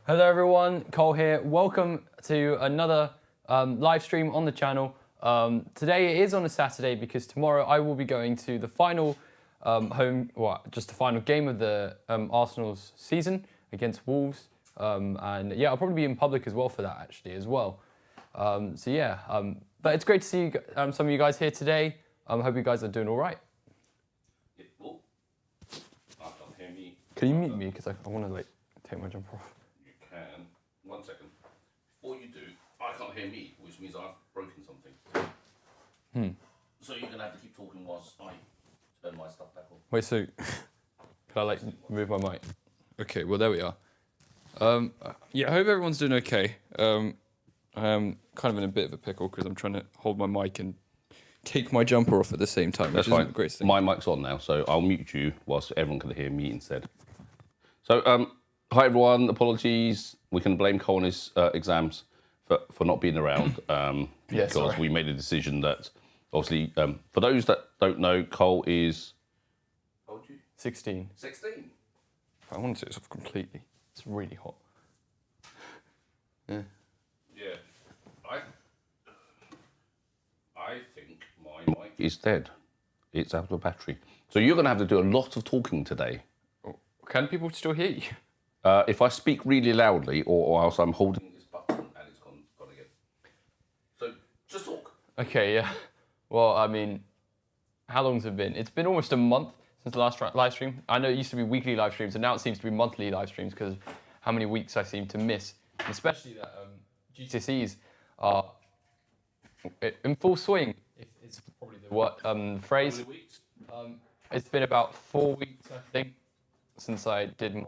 Hello everyone, Cole here. Welcome to another live stream on the channel. Today it is on a Saturday because tomorrow I will be going to the final the final game of the Arsenal's season against Wolves. And yeah, I'll probably be in public as well for that actually as well. But it's great to see some of you guys here today. I hope you guys are doing all right. Oh, I can't hear me. Can you mute me because I want to take my jumper off? You can. 1 second. Before you do, I can't hear me, which means I've broken something. So you're gonna have to keep talking whilst I turn my stuff back on. Wait, so can I move my mic? Okay, well there we are. Yeah, I hope everyone's doing okay. I am kind of in a bit of a pickle because I'm trying to hold my mic and take my jumper off at the same time. That's which fine. Isn't the greatest thing. My mic's on now, so I'll mute you whilst everyone can hear me instead. So, hi everyone. Apologies. We can blame Cole and his exams for not being around because we made a decision that obviously, for those that don't know, Cole is. How old are you? 16. 16. I want to take this off completely. It's really hot. Yeah. Yeah. I think my mic is dead. It's out of battery. So you're going to have to do a lot of talking today. Can people still hear you? If I speak really loudly or else I'm holding this button and it's gone again. So just talk. Okay, yeah. Well, I mean, how long's it been? It's been almost a month since the last live stream. I know it used to be weekly live streams and now it seems to be monthly live streams because how many weeks I seem to miss. And especially that GCSEs are in full swing. It's probably the phrase. How many weeks? It's been about 4 weeks, I think, since I did my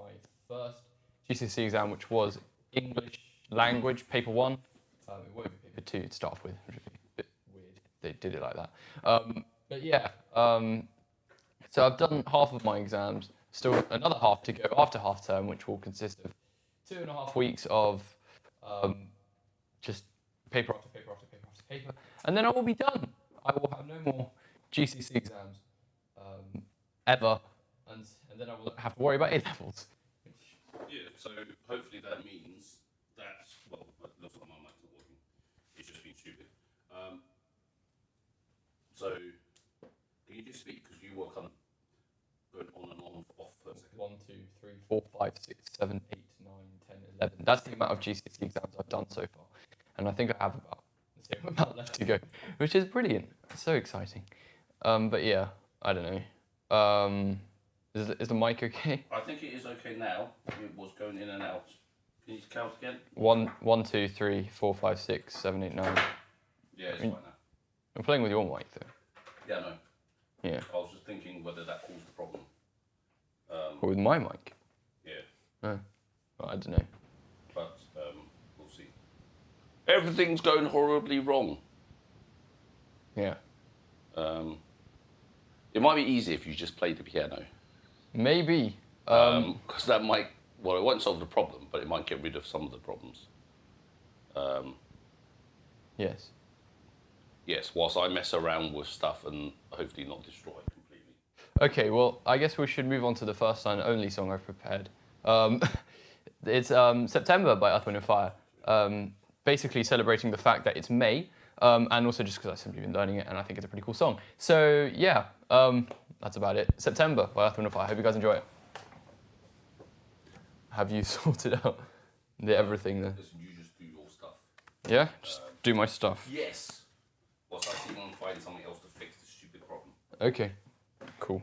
first GCSE exam, which was English language, paper 1. It won't be paper 2 to start off with, which would be a bit weird if they did it like that. But yeah, so I've done half of my exams, still another half to go after half term, which will consist of 2.5 weeks of just paper after paper after paper after paper, and then I will be done. I will have no more GCSE exams ever, and then I will have to worry about A-levels. Yeah, so hopefully that means that, well, it looks like my mic's not working. It's just being stupid. So, can you just speak? Because you were kind of going on and on off for a second. 1, 2, 3, 4, 5, 6, 7, 8, 9, 10, 11. That's the amount of GCSE exams I've done so far. And I think I have about the same amount left to go, which is brilliant. It's so exciting. But yeah, I don't know. Is the mic okay? I think it is okay now. It was going in and out. Can you count again? 1, 2, 3, 4, 5, 6, 7, 8, 9. Yeah, it's fine now. I'm playing with your mic though. Yeah, no. Yeah. I was just thinking whether that caused the problem. Or with my mic? Yeah. Oh, well, I don't know. But we'll see. Everything's going horribly wrong. Yeah. It might be easy if you just play the piano. Maybe. Because that might, well, it won't solve the problem, but it might get rid of some of the problems. Yes. Yes, whilst I mess around with stuff and hopefully not destroy it completely. Okay, well, I guess we should move on to the first and only song I've prepared. It's September by Earth, Wind & Fire, basically celebrating the fact that it's May, and also just because I've simply been learning it and I think it's a pretty cool song. So, yeah, that's about it. September by Earth, Wind & Fire. I hope you guys enjoy it. Have you sorted out everything there? Listen, you just do your stuff. Yeah? Just do my stuff. Yes. Whilst I see one find something else to fix this stupid problem. Okay, cool.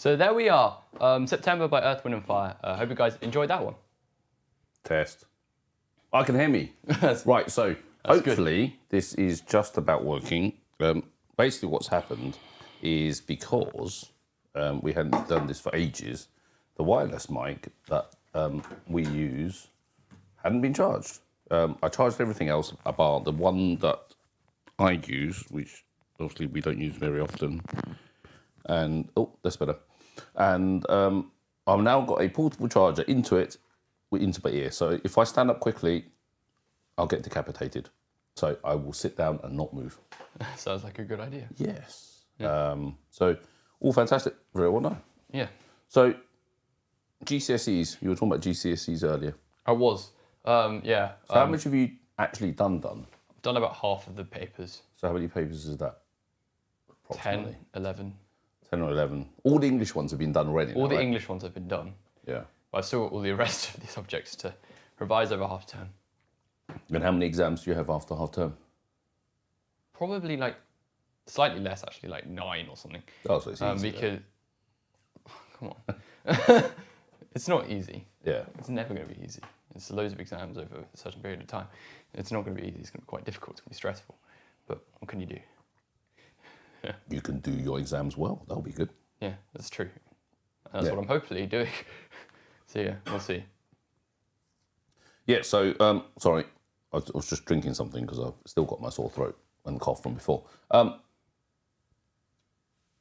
So there we are. September by Earth, Wind and Fire. Hope you guys enjoyed that one. Test. I can hear me. Right, so hopefully this is just about working. Basically what's happened is because we hadn't done this for ages, the wireless mic that we use hadn't been charged. I charged everything else apart the one that I use, which obviously we don't use very often. And, oh, that's better. And I've now got a portable charger into my ear. So if I stand up quickly, I'll get decapitated. So I will sit down and not move. Sounds like a good idea. Yes. Yeah. So all fantastic. Very well done. Yeah. So GCSEs, you were talking about GCSEs earlier. I was. Yeah. So how much have you actually done? I've done about half of the papers. So how many papers is that? 10, 11. 10 or 11. All the English ones have been done already. All the English ones have been done. Yeah. But I've still got all the rest of the subjects to revise over half term. And how many exams do you have after half term? Probably like slightly less, actually, like 9 or something. Oh, so it's easy. Because, come on. It's not easy. Yeah. It's never going to be easy. It's loads of exams over a certain period of time. It's not going to be easy. It's going to be quite difficult. It's going to be stressful. But what can you do? Yeah. You can do your exams well. That'll be good. Yeah, that's true. That's what I'm hopefully doing. So yeah, we'll see. Yeah, so, sorry, I was just drinking something because I've still got my sore throat and cough from before.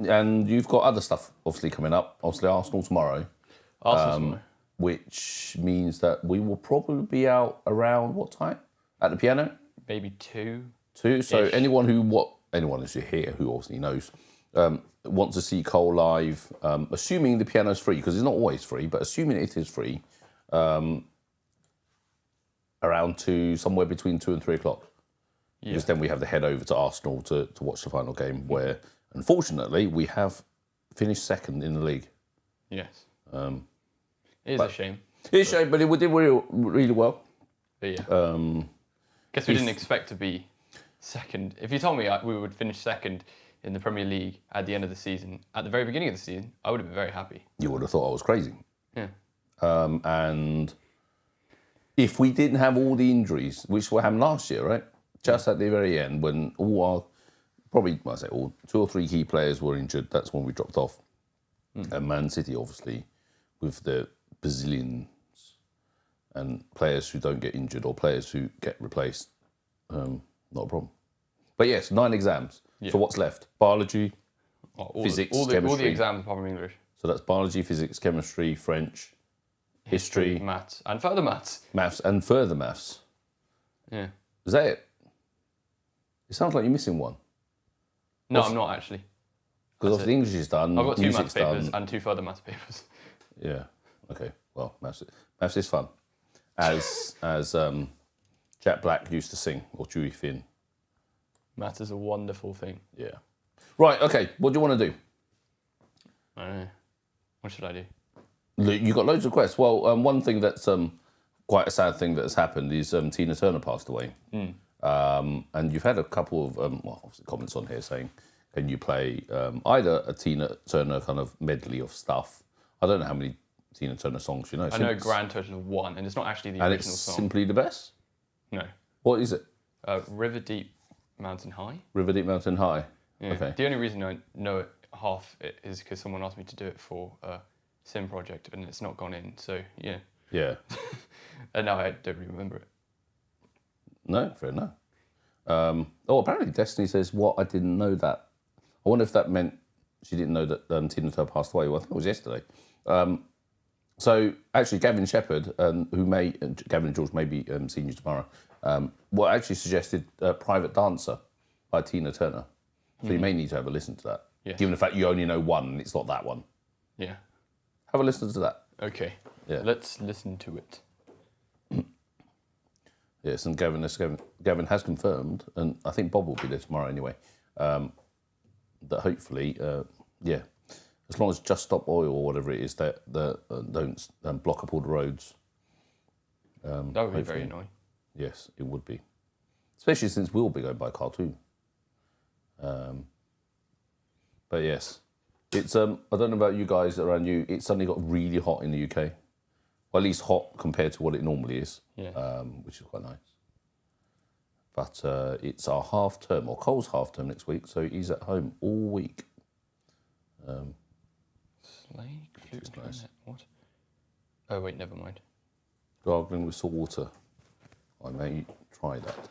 And you've got other stuff obviously coming up. Obviously Arsenal tomorrow. Tomorrow. Which means that we will probably be out around what time? At the piano? Maybe 2. 2. So anyone who's here who obviously knows, wants to see Cole live, assuming the piano's free, because it's not always free, but assuming it is free, around 2, somewhere between 2 and 3 o'clock. Yeah. Because then we have to head over to Arsenal to watch the final game, where unfortunately we have finished second in the league. Yes. It is a shame. It's a shame, but it did really well. But yeah. Guess we didn't expect to be second. If you told me we would finish second in the Premier League at the end of the season, at the very beginning of the season, I would have been very happy. You would have thought I was crazy. Yeah. And if we didn't have all the injuries, which were happened last year, right? Just at the very end, when all our, probably, I say all, 2 or 3 key players were injured, that's when we dropped off. And Man City, obviously, with the bazillions and players who don't get injured or players who get replaced, not a problem. But yes, 9 exams. Yeah. So what's left? Biology, physics, chemistry. All the exams apart from English. So that's biology, physics, chemistry, French, history, maths, and further maths. Maths and further maths. Yeah. Is that it? It sounds like you're missing one. No, I'm not actually. Because the English is done. I've got 2 maths papers and 2 further maths papers. Yeah. Okay. Well, maths is fun, as Jack Black used to sing, or Chewy Finn. Maths is a wonderful thing. Yeah. Right. Okay. What do you want to do? I don't know. What should I do? You got loads of requests. Well, one thing that's quite a sad thing that has happened is Tina Turner passed away. And you've had a couple of obviously comments on here saying, can you play either a Tina Turner kind of medley of stuff? I don't know how many Tina Turner songs you know. I know a grand total of 1, and it's not actually the original song. And it's Simply the Best? No. What is it? River Deep, Mountain High. River Deep, Mountain High. Yeah. Okay. The only reason I know it half is because someone asked me to do it for a sim project, and it's not gone in. So yeah. Yeah. And now I don't really remember it. No, fair enough. Apparently Destiny says, "What? I didn't know that." I wonder if that meant she didn't know that Tina Turner passed away. Well, I think it was yesterday. So actually, Gavin Shepherd, Gavin and George may be seeing you tomorrow. Actually suggested "Private Dancer" by Tina Turner. So you may need to have a listen to that. Yes. Given the fact you only know one, and it's not that one. Yeah. Have a listen to that. Okay. Yeah. Let's listen to it. Yes, and Gavin has confirmed, and I think Bob will be there tomorrow anyway, that hopefully, as long as Just Stop Oil or whatever it is, that don't block up all the roads. That would be very annoying. Yes, it would be. Especially since we'll be going by car too. But yes. It's I don't know about you guys around you. It suddenly got really hot in the UK. Well, at least hot compared to what it normally is. Yeah. Which is quite nice. But it's our half term, or Cole's half term next week, so he's at home all week. Slade flute nice. clarinet. What? Oh wait, never mind. Gargling with salt water. I may try that.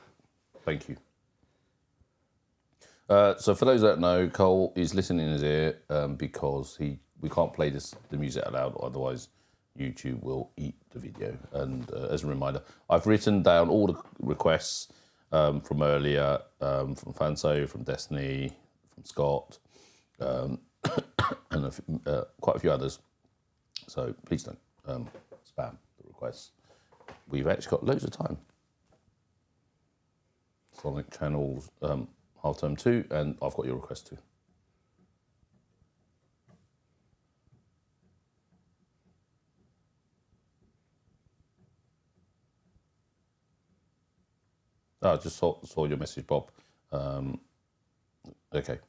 Thank you. So for those that don't know, Cole is listening in his ear because we can't play the music out loud, otherwise YouTube will eat the video. And as a reminder, I've written down all the requests from earlier, from Fanso, from Destiny, from Scott, and quite a few others. So please don't spam the requests. We've actually got loads of time. Sonic Channels half term 2, and I've got your request too. I just saw your message, Bob. Okay.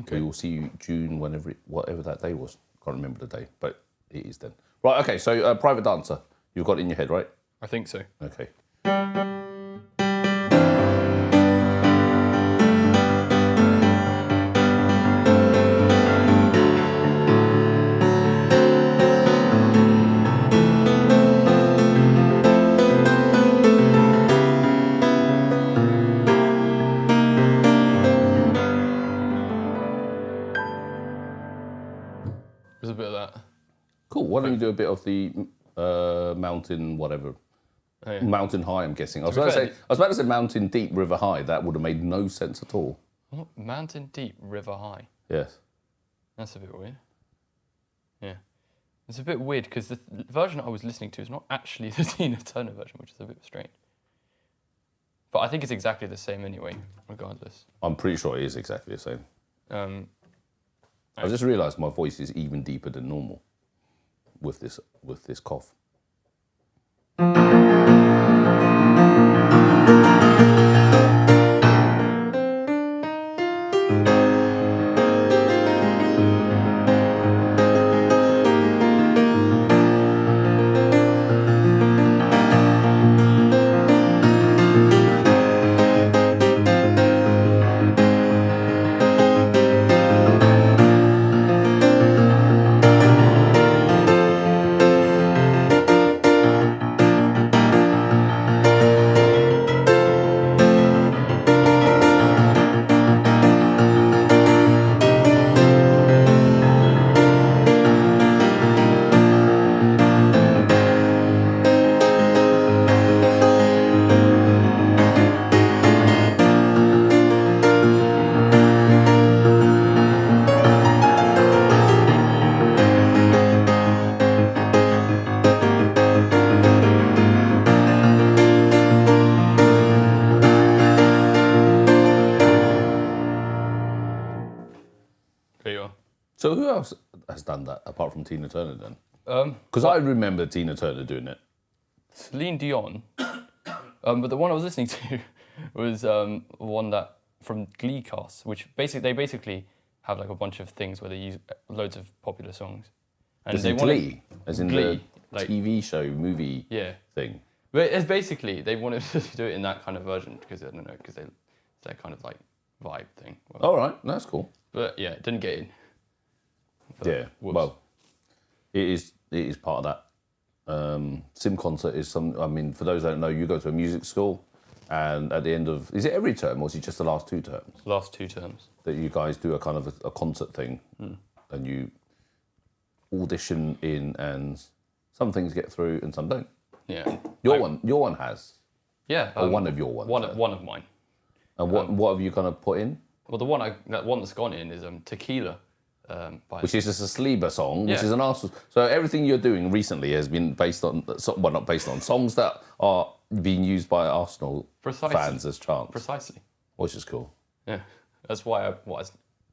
We will see you June, whatever that day was. Can't remember the day, but it is then. Right. Okay. So private dancer, you've got it in your head, right? I think so. Okay. There's a bit of that. Cool. Why don't you do a bit of the mountain, whatever. Oh, yeah. Mountain high, I'm guessing. I was about to say mountain deep, river high. That would have made no sense at all. What? Mountain deep, river high. Yes. That's a bit weird. Yeah. It's a bit weird because the version I was listening to is not actually the Tina Turner version, which is a bit strange. But I think it's exactly the same anyway, regardless. I'm pretty sure it is exactly the same. I just realised my voice is even deeper than normal with this cough. There you are. So who else has done that apart from Tina Turner then? Because I remember Tina Turner doing it. Celine Dion. But the one I was listening to was one that from Glee cast, which they basically have like a bunch of things where they use loads of popular songs. And they Glee, as in Glee, the TV show, movie thing. But it's basically, they wanted to do it in that kind of version because, I don't know, because it's that kind of like vibe thing. All right, that's cool. But yeah, it didn't get in. But, Yeah, whoops. well, it is part of that. Sim concert is some. I mean, for those that don't know, you go to a music school, and at the end of, is it every term or is it just the last 2 terms? Last 2 terms. That you guys do a kind of a concert thing, and you audition in, and some things get through and some don't. Yeah. Your one has. Yeah. Or one of your ones. One of mine. And what have you kind of put in? Well, the one that's gone in is Tequila. Which is just a Sleeper song, which Yeah. is an Arsenal. So everything you're doing recently has been based on, well, not based on, songs that are being used by Arsenal fans as chants. Precisely. Which is cool. Yeah. That's why it's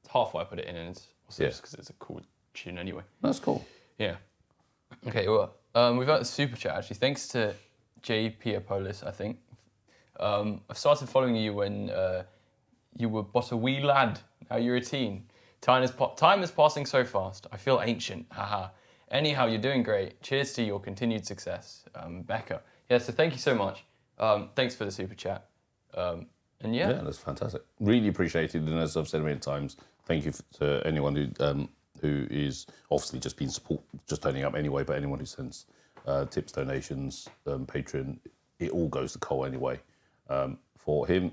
half why I put it in, and it's also Yeah. just because it's a cool tune anyway. That's cool. Yeah. Okay, well, we've got a super chat actually. Thanks to J. Piapolis, I think. I've started following you when you were but a wee lad. Now you're a teen. Time is passing so fast. I feel ancient. Haha. Anyhow, you're doing great. Cheers to your continued success, Becca. Yeah, so thank you so much. Thanks for the super chat. And yeah. Yeah, that's fantastic. Really appreciated. And as I've said many times, thank you to anyone who is obviously just been just turning up anyway, but anyone who sends tips, donations, Patreon, it all goes to Cole anyway, for him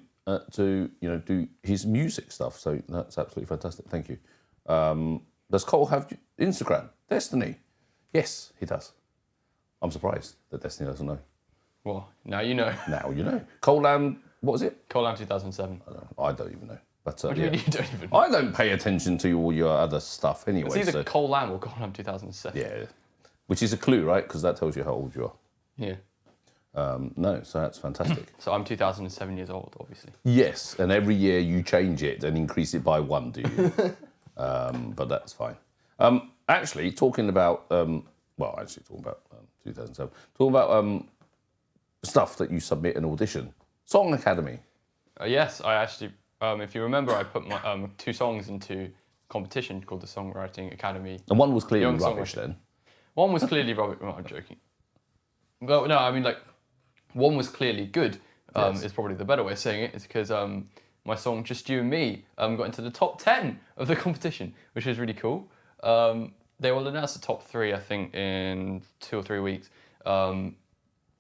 to do his music stuff. So that's absolutely fantastic. Thank you. Does Cole have Instagram? Destiny? Yes, he does. I'm surprised that Destiny doesn't know. Well, now you know. Now you know. Cole Lamb, what was it? Cole Lamb 2007. I don't even know. But What do you mean you don't even know? I don't pay attention to all your other stuff anyway. It's either Cole Lamb or Cole Lamb 2007. Yeah, which is a clue, right? Because that tells you how old you are. Yeah. No, so that's fantastic. So I'm 2007 years old, obviously. Yes, and every year you change it and increase it by 1, do you? But that's fine. Actually, talking about 2007. Talking about stuff that you submit an audition. Song Academy. Yes, I actually, if you remember, I put my 2 songs into competition called the Songwriting Academy. And one was clearly Young rubbish Songwriter. then. One was clearly rubbish. No, I'm joking. Well, no, I mean, like, one was clearly good. Yes. Is probably the better way of saying it. It's because my song "Just You and Me" got into the top 10 of the competition, which is really cool. They will announce the top 3, I think, in 2 or 3 weeks.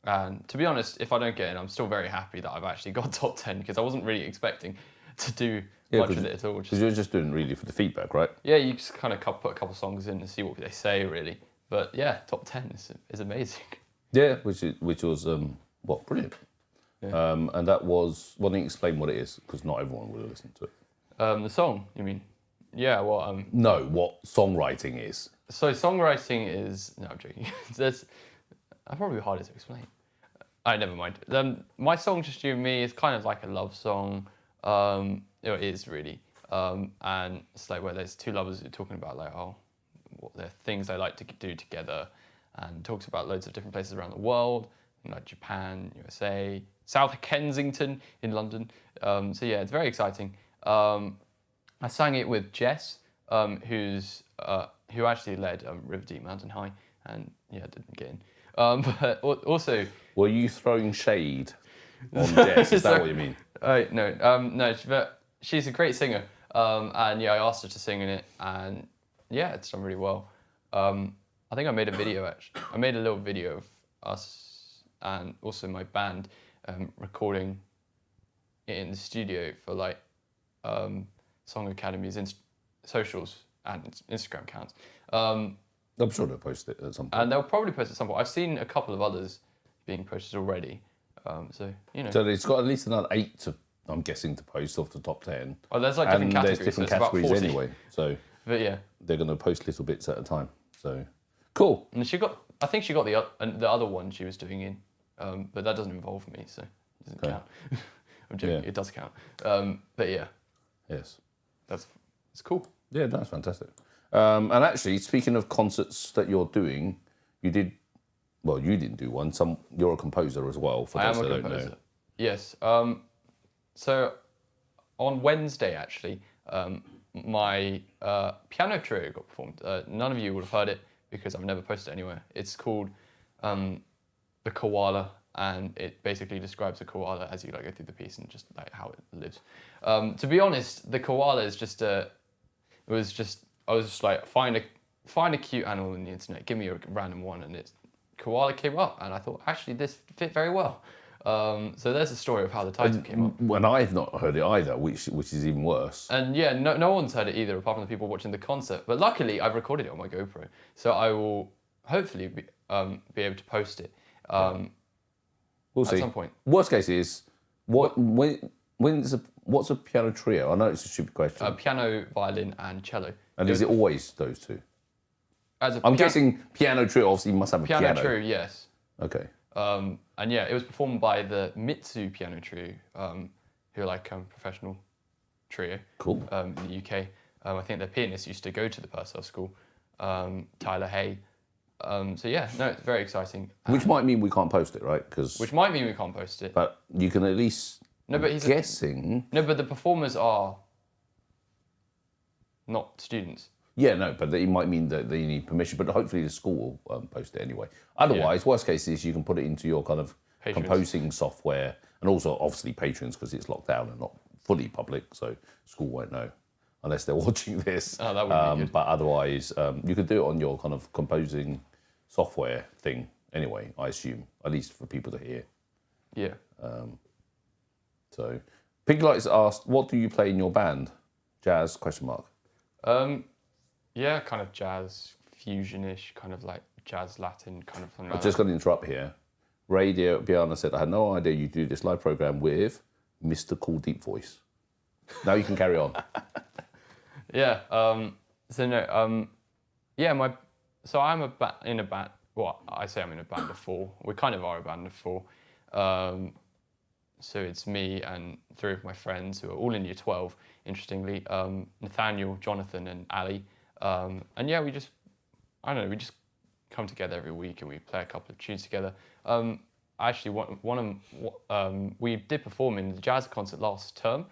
And to be honest, if I don't get in, I'm still very happy that I've actually got top 10 because I wasn't really expecting to do much with it at all. Because you're just doing really for the feedback, right? Yeah, you just kind of put a couple songs in and see what they say, really. But yeah, top 10 is amazing. Yeah, which was brilliant. Yeah. And that was, well, then explain what it is, because not everyone will listen to it. The song, you mean? Yeah, well, No, what songwriting is. So songwriting is, no, I'm joking. That's probably harder to explain. Never mind. My song "Just You and Me" is kind of like a love song. It is really, and it's like where there's 2 lovers who are talking about like what their things they like to do together, and talks about loads of different places around the world, like Japan, USA, South Kensington in London. So yeah, it's very exciting. I sang it with Jess, who actually led River Deep Mountain High, and yeah, didn't get in. But also, Were you throwing shade on Jess? Is that what you mean? No, but she's a great singer, and yeah, I asked her to sing in it, and yeah, it's done really well. I think I made a video actually. I made a little video of us and also my band recording it in the studio for like Song Academy's socials and Instagram accounts. I'm sure they'll post it at some point. And they'll probably post it at some point. I've seen a couple of others being posted already. So, you know. So it's got at least another 8 I'm guessing, to post off the top 10. Oh, there's like different categories. There's different so it's categories about 40. anyway. So But yeah. they're going to post little bits at a time. So cool. And I think she got the other one she was doing in, but that doesn't involve me, so it doesn't count. I'm joking. Yeah. It does count. But yeah. Yes. It's cool. Yeah, that's fantastic. And actually, speaking of concerts that you're doing, you didn't do one. You're a composer as well. For I am those a that composer. don't know. Yes. So on Wednesday, actually, my piano trio got performed. None of you would have heard it because I've never posted it anywhere. It's called The Koala, and it basically describes a koala as you like go through the piece and just like how it lives. To be honest, the koala is I was just like, find a cute animal on the internet, give me a random one, and koala came up, and I thought, actually, this fit very well. So there's a story of how the title came up. And I've not heard it either, which is even worse. And yeah, no one's heard it either, apart from the people watching the concert. But luckily, I've recorded it on my GoPro, so I will hopefully be able to post it We'll see. at some point. Worst case is, what's a piano trio? I know it's a stupid question. Piano, violin, and cello. And is it always those 2? I'm guessing piano trio obviously must have a piano. Piano trio, yes. Okay. And yeah, it was performed by the Mitsu Piano Trio, who are like professional trio. Cool. In the UK. I think their pianist used to go to the Purcell School, Tyler Hay. So yeah, no, it's very exciting. Which might mean we can't post it, right? Which might mean we can't post it. But you can at least. No, but guessing. No, but the performers are not students. Yeah, no, but it might mean that they need permission, but hopefully the school will post it anyway. Otherwise, worst case is you can put it into your kind of Patrons. composing software, and also obviously patrons because it's locked down and not fully public, so school won't know unless they're watching this. Oh, that would be good. But otherwise, you could do it on your kind of composing software thing anyway, I assume, at least for people to hear. Yeah. So, Piglight's asked, what do you play in your band? Jazz, question mark. Yeah, kind of jazz, fusion-ish, kind of like jazz Latin kind of thing. I'm just going to interrupt here. Radio Biana said, I had no idea you do this live program with Mr. Cool Deep Voice. Now you can carry on. Yeah. So I'm in a band. Well, I say I'm in a band of 4. We kind of are a band of 4. So it's me and 3 of my friends who are all in year 12. Interestingly, Nathaniel, Jonathan, and Ali. And yeah, we just come together every week and we play a couple of tunes together. Actually, we did perform in the jazz concert last term.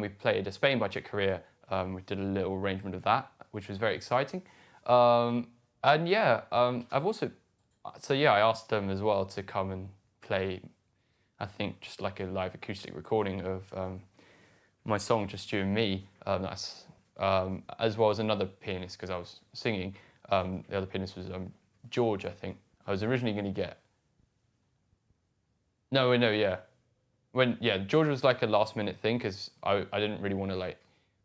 We played a Spain by Chick Corea. We did a little arrangement of that, which was very exciting. I asked them as well to come and play, I think, just like a live acoustic recording of my song, Just You and Me. That's as well as another pianist, because I was singing. The other pianist was George, I think. I was originally going to get... George was like a last minute thing because I didn't really want to like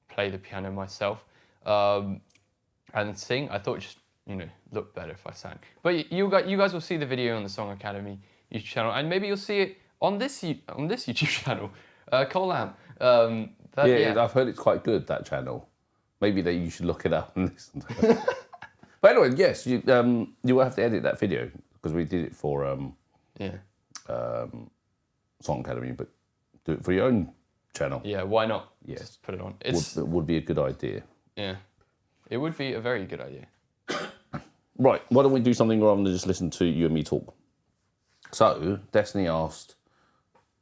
play the piano myself and sing. I thought it just looked better if I sang. But you guys will see the video on the Song Academy YouTube channel, and maybe you'll see it on this YouTube channel, Cole Lamb. I've heard it's quite good, that channel. Maybe you should look it up and listen to it. But anyway, yes, you will have to edit that video because we did it for Song Academy, but do it for your own channel. Yeah, why not? Yes. Just put it on. It would be a good idea. Yeah, it would be a very good idea. Right, why don't we do something rather than just listen to you and me talk? So, Destiny asked,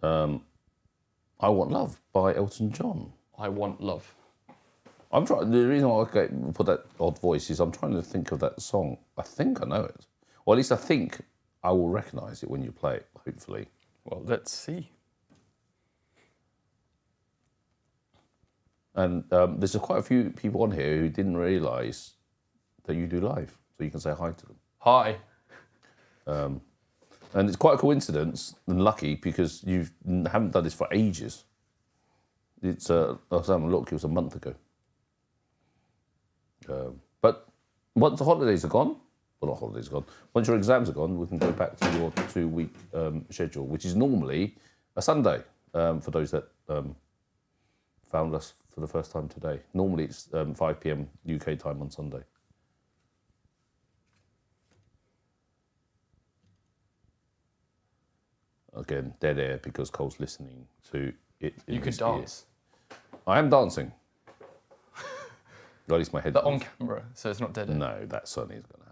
I Want Love by Elton John. I Want Love. I'm trying. The reason why I put that odd voice is I'm trying to think of that song. I think I know it, or at least I think I will recognise it when you play it. Hopefully. Well, let's see. And there's quite a few people on here who didn't realise that you do live, so you can say hi to them. Hi. And it's quite a coincidence and lucky because you haven't done this for ages. It's I was having a look. It was a month ago. But once the holidays are gone, well, not holidays are gone. Once your exams are gone, we can go back to your 2-week schedule, which is normally a Sunday for those that found us for the first time today. Normally it's 5 p.m. UK time on Sunday. Again, dead air because Cole's listening to it. You could dance. I am dancing. At least my head. But on camera, so it's not dead air. No, that certainly is going to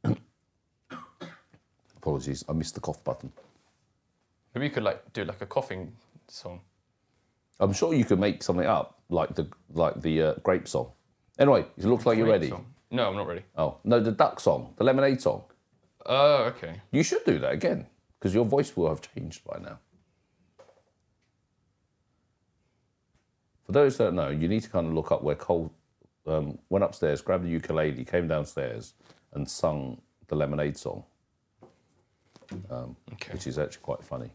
happen. Apologies, I missed the cough button. Maybe you could do like a coughing song. I'm sure you could make something up, like the grape song. Anyway, it looks like you're ready. Song. No, I'm not ready. Oh, no, the duck song, the lemonade song. Oh, okay. You should do that again, because your voice will have changed by now. For those that don't know, you need to kind of look up where Cole went upstairs, grabbed the ukulele, came downstairs, and sung the lemonade song, which is actually quite funny,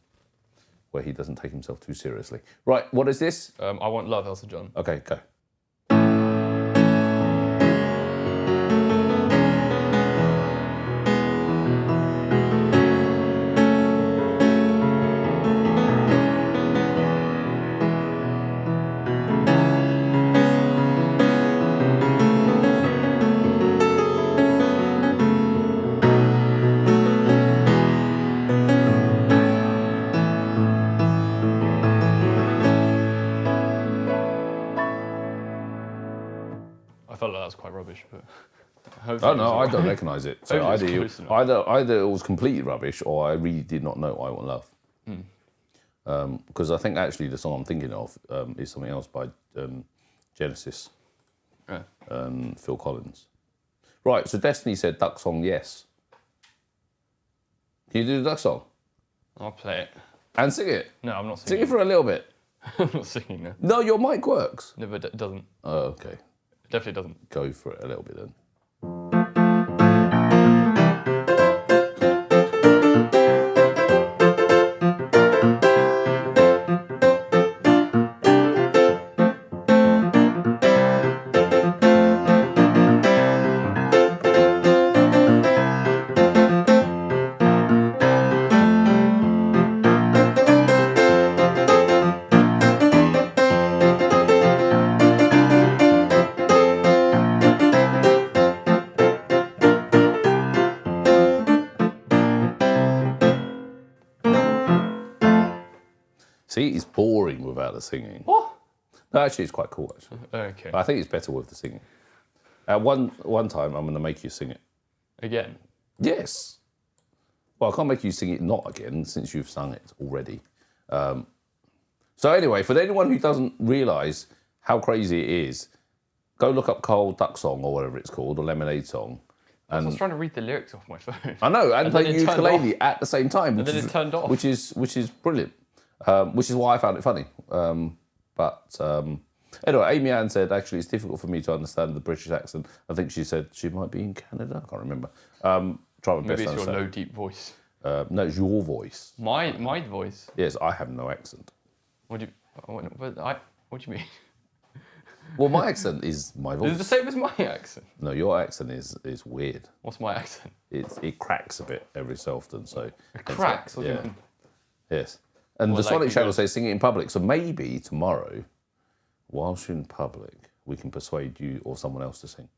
where he doesn't take himself too seriously. Right, what is this? I Want Love, Elton John. Okay, go. I felt like that was quite rubbish, but Oh no, I don't recognise it. So either it was completely rubbish, or I really did not know I Want Love. Because I think actually the song I'm thinking of is something else by Genesis and Phil Collins. Right, so Destiny said duck song, yes. Can you do the duck song? I'll play it. And sing it? No, I'm not Sing singing. it for a little bit. I'm not singing now. No, your mic works. No, but it doesn't. Oh, okay. It definitely doesn't. Go for it a little bit then. See, it's boring without the singing. What? No, actually, it's quite cool, actually. Okay. I think it's better with the singing. One time, I'm going to make you sing it. Again? Yes. Well, I can't make you sing it not again, since you've sung it already. So anyway, for anyone who doesn't realise how crazy it is, go look up Carl Duck Song, or whatever it's called, or Lemonade Song. I was trying to read the lyrics off my phone. I know, and play then it turned ukulele at the same time. And then it turned off. Which is brilliant. Which is why I found it funny. Anyway, Amy Ann said, actually, it's difficult for me to understand the British accent. I think she said she might be in Canada. I can't remember. Try my best Maybe to it's your understand. low, deep voice. No, it's your voice. My voice? Yes, I have no accent. What do you mean? Well, my accent is my Is it voice. the same as my accent? No, your accent is weird. What's my accent? It cracks a bit every so often. So It cracks? What do you Yeah. mean? Yes. And Well, the like Sonic you Channel go- says sing it in public. So maybe tomorrow, whilst you're in public, we can persuade you or someone else to sing.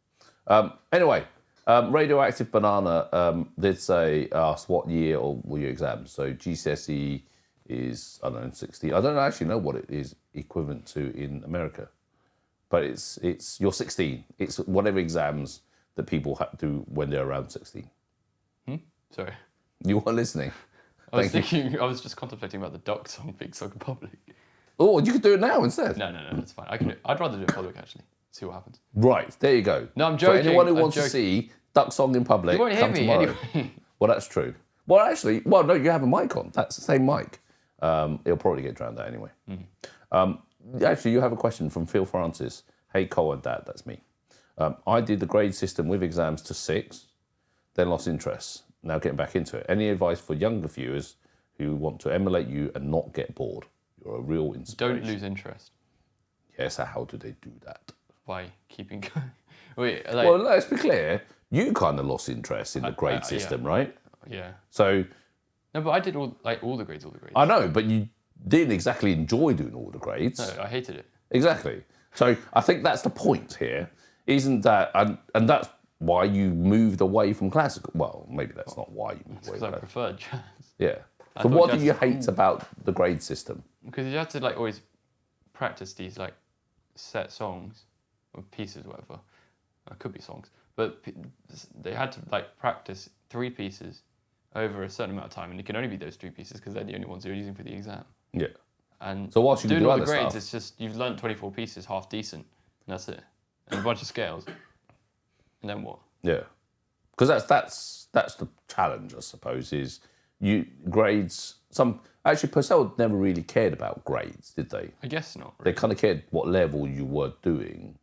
Anyway, Radioactive Banana did say, ask what year were your exams? So GCSE is, I don't know, 16. I don't actually know what it is equivalent to in America. But it's you're 16. It's whatever exams that people do when they're around 16. Sorry. You are listening. I was Thank you. thinking, I was just contemplating about the duck song being sung in public. Oh, you could do it now instead. No, that's fine. I'd rather do it in public, actually. See what happens. Right, there you go. No, I'm For joking. anyone who I'm wants to joking. see duck song in public, You won't hear come me tomorrow. anyway. Well, that's true. Well, actually, no, you have a mic on. That's the same mic. It'll probably get drowned out anyway. Actually, you have a question from Phil Francis. Hey, Cole and Dad, that's me. I did the grade system with exams to 6, then lost interest. Now getting back into it. Any advice for younger viewers who want to emulate you and not get bored? You're a real inspiration. Don't lose interest Yes, how do they do that? by keeping going. Wait, like, Well, let's be clear. You kind of lost interest in the grade yeah. system, right? yeah. So No, but I did all the grades. I know, but you didn't exactly enjoy doing all the grades. No, I hated it. Exactly. So I think that's the point here, isn't that? And that's why you moved away from classical. Well, maybe that's not why you moved away. Because I From preferred jazz. yeah. I So thought what do jazz you was hate cool. about the grade system? Because you had to like always practice these like set songs or pieces, whatever. It could be songs, but they had to like practice 3 pieces over a certain amount of time, and it can only be those 3 pieces because they're the only ones you're using for the exam. Yeah. And So whilst you can doing do all the other grades, stuff- it's just you've learned 24 pieces, half decent, and that's it, and a bunch of scales, and then what? Yeah. Because that's the challenge, I suppose, is you grades. Actually, Purcell never really cared about grades, did they? I guess not. They Really. kind of cared what level you were doing.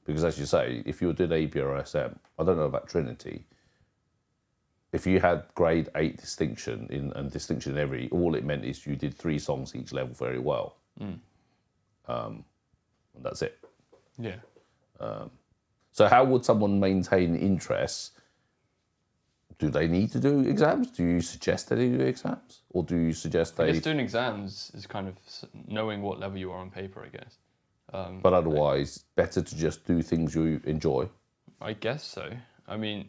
Because as you say, if you were doing AB or SM, I don't know about Trinity. If you had grade 8 distinction and distinction in every, all it meant is you did 3 songs each level very well. And that's it. Yeah. So how would someone maintain interest? Do they need to do exams? Do you suggest that they do exams? Or do you suggest I they... guess doing exams is kind of knowing what level you are on paper, I guess. But otherwise, better to just do things you enjoy? I guess so. I mean,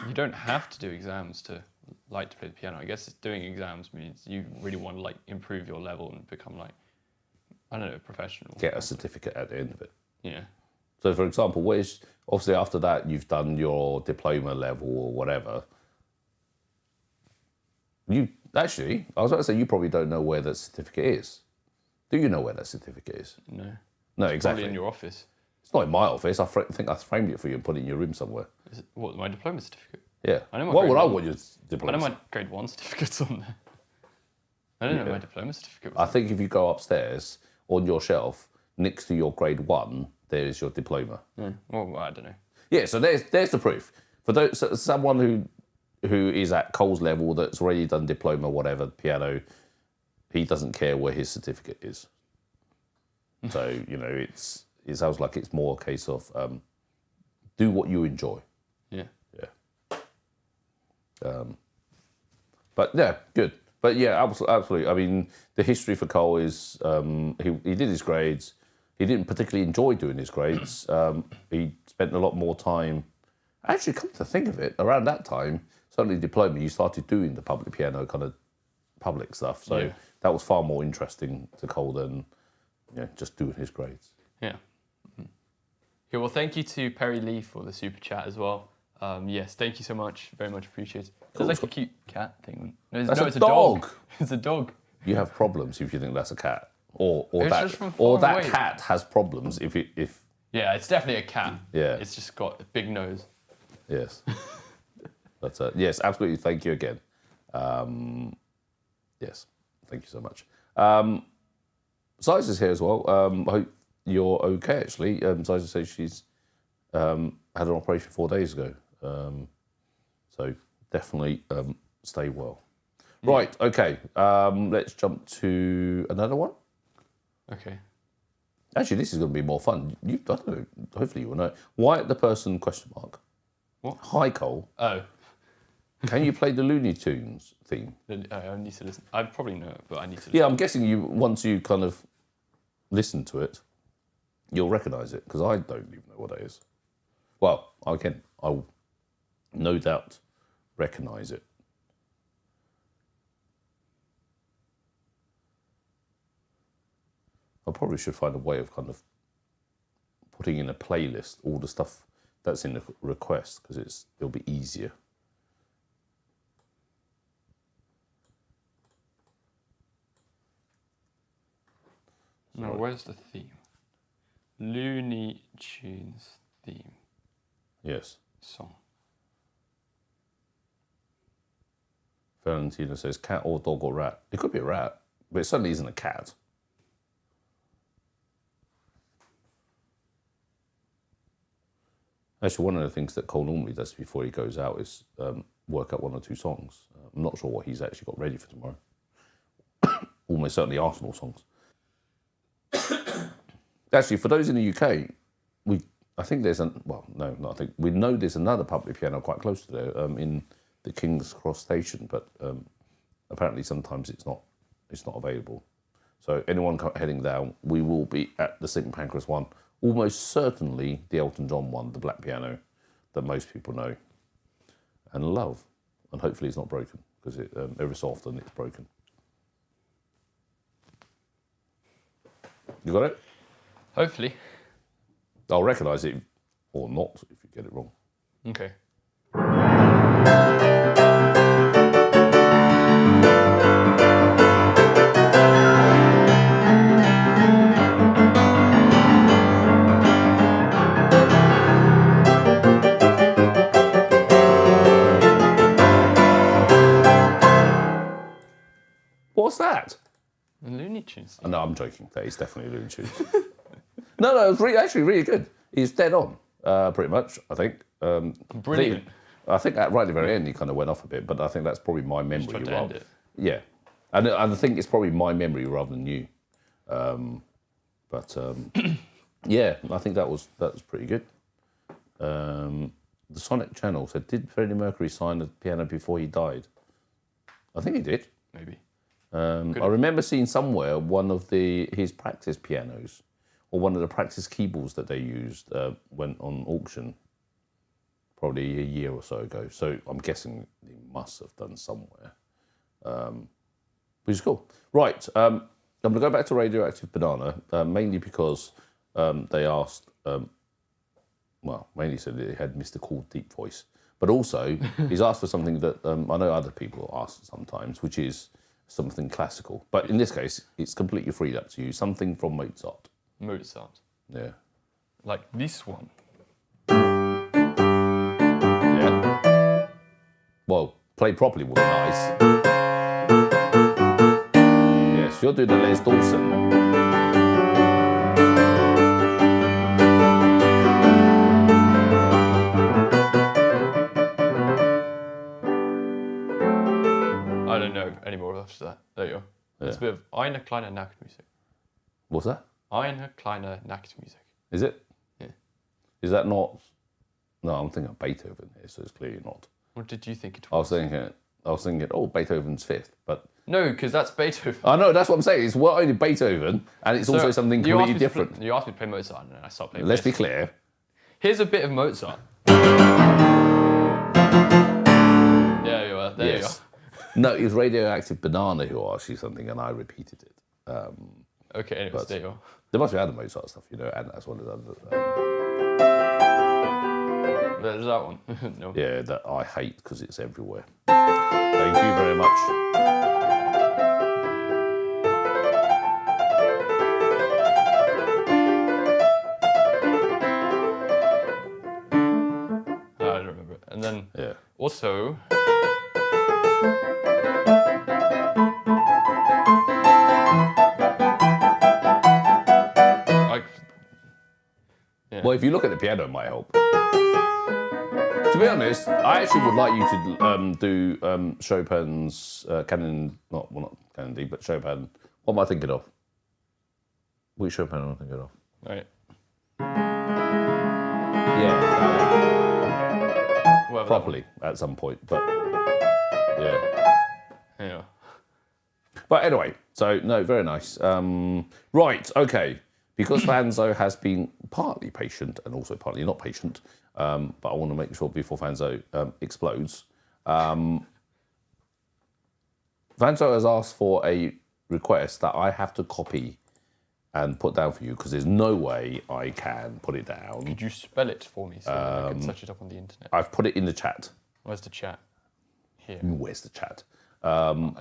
you don't have to do exams to like to play the piano. I guess doing exams means you really want to like improve your level and become like, I don't know, professional. Get a certificate at the end of it. Yeah. So, for example, obviously after that you've done your diploma level or whatever. Actually, I was about to say, you probably don't know where that certificate is. Do you know where that certificate is? No. No, exactly. Probably in your office. It's not in my office. I think I framed it for you and put it in your room somewhere. Is it, what, my diploma certificate? Yeah. I know my Why grade would I one. want your diploma? I know my grade 1 certificate's on there. I don't know my diploma certificate was I think if you go upstairs on your shelf next to your grade 1, there is your diploma. Well, I don't know. Yeah, so there's the proof. For those, so someone who is at Cole's level that's already done diploma, whatever, piano, he doesn't care where his certificate is. So, you know, it sounds like it's more a case of do what you enjoy. Yeah. Yeah. But yeah, good. But yeah, absolutely. I mean, the history for Cole is he did his grades. He didn't particularly enjoy doing his grades. He spent a lot more time. Actually, come to think of it, around that time, certainly diploma, you started doing the public piano kind of public stuff. So that was far more interesting to Cole than just doing his grades. Yeah. Okay, well, thank you to Perry Lee for the super chat as well. Yes, thank you so much. Very much appreciated. It's like a cute cat thing. No, That's it's a dog. It's a dog. You have problems if you think that's a cat, or It's that just from far away. cat has problems if. Yeah, it's definitely a cat. Yeah. It's just got a big nose. Yes. But yes, absolutely. Thank you again. Yes, thank you so much. Size is here as well. I hope you're okay. Actually, Size says she's had an operation 4 days ago. So definitely stay well. Right. Okay. Let's jump to another one. Okay. Actually, this is going to be more fun. I don't know. Hopefully, you will know. Wyatt the person ? What? Hi, Cole. Oh. Can you play the Looney Tunes theme? I need to listen. I probably know it, but I need to listen. Yeah, I'm guessing once you kind of listen to it, you'll recognise it, because I don't even know what that is. Well, I'll no doubt recognise it. I probably should find a way of kind of putting in a playlist all the stuff that's in the request, because it'll be easier. No, where's the theme? Looney Tunes theme Yes. song. Valentina says cat or dog or rat. It could be a rat, but it certainly isn't a cat. Actually, one of the things that Cole normally does before he goes out is work out 1 or 2 songs. I'm not sure what he's actually got ready for tomorrow. Almost certainly Arsenal songs. Actually, for those in the UK, we know there's another public piano quite close to there in the King's Cross station, but apparently sometimes it's not available. So anyone heading down, we will be at the St Pancras one. Almost certainly the Elton John one, the black piano that most people know and love. And hopefully it's not broken, because every so often it's broken. You got it? Hopefully. I'll recognise it or not if you get it wrong. Okay. What's that? Looney Tunes. No, I'm joking. That is definitely Looney Tunes. No, it's actually really good. He's dead on, pretty much, I think. Brilliant. I think right at the very end he kind of went off a bit, but I think that's probably my memory. Tried to end it. Yeah. And I think it's probably my memory rather than you. Yeah, I think that was pretty good. The Sonic Channel said, did Freddie Mercury sign the piano before he died? I think he did. Maybe. I remember seeing somewhere one of his practice pianos, or one of the practice keyboards that they used, went on auction probably a year or so ago. So I'm guessing he must have done somewhere, which is cool. Right, I'm going to go back to Radioactive Banana, mainly because they asked, mainly said that it had Mr. Cool deep voice. But also, he's asked for something that I know other people ask sometimes, which is something classical. But in this case, it's completely freed up to you. Something from Mozart. Mozart. Yeah. Like this one. Yeah. Well, played properly would be nice. Yes, you're doing the Les Dawson. I don't know any more after that. There you go. It's a bit of Eine kleine Nachtmusik. What's that? Eine kleine Nachtmusik. Is it? Yeah. Is that not? No, I'm thinking of Beethoven here, so it's clearly not. What did you think it was? I was thinking, oh, Beethoven's fifth, but no, because that's Beethoven. I know, that's what I'm saying. It's only Beethoven, and it's also something completely different. You asked me to play Mozart, and then I stopped playing. Let's be clear. Here's a bit of Mozart. There you are. There you are. No, it was Radioactive Banana who asked you something, and I repeated it. Okay, anyways, there you are. There must be other Mozart stuff, you know, and that's one of the other. There's that one. No. Yeah, that I hate because it's everywhere. Thank you very much. I don't remember it. And then also. Well, if you look at the piano, it might help. To be honest, I actually would like you to do Chopin's Canon, not Canon D, but Chopin. What am I thinking of? Which Chopin am I thinking of? Right. Yeah, that one. Properly at some point, but yeah. But anyway, so no, very nice. Right, okay. Because Fanzo has been partly patient and also partly not patient, but I want to make sure before Fanzo explodes. Fanzo has asked for a request that I have to copy and put down for you because there's no way I can put it down. Could you spell it for me so I can search it up on the internet? I've put it in the chat. Where's the chat? Here. Where's the chat?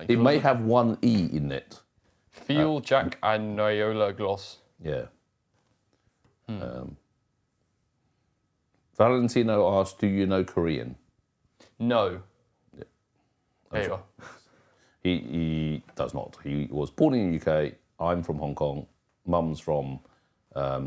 It may have one E in it. Feel Jack and Noyola Gloss. Yeah. Valentino asked, do you know Korean? No. Yeah. There you are. He does not. He was born in the UK. I'm from Hong Kong. Mum's from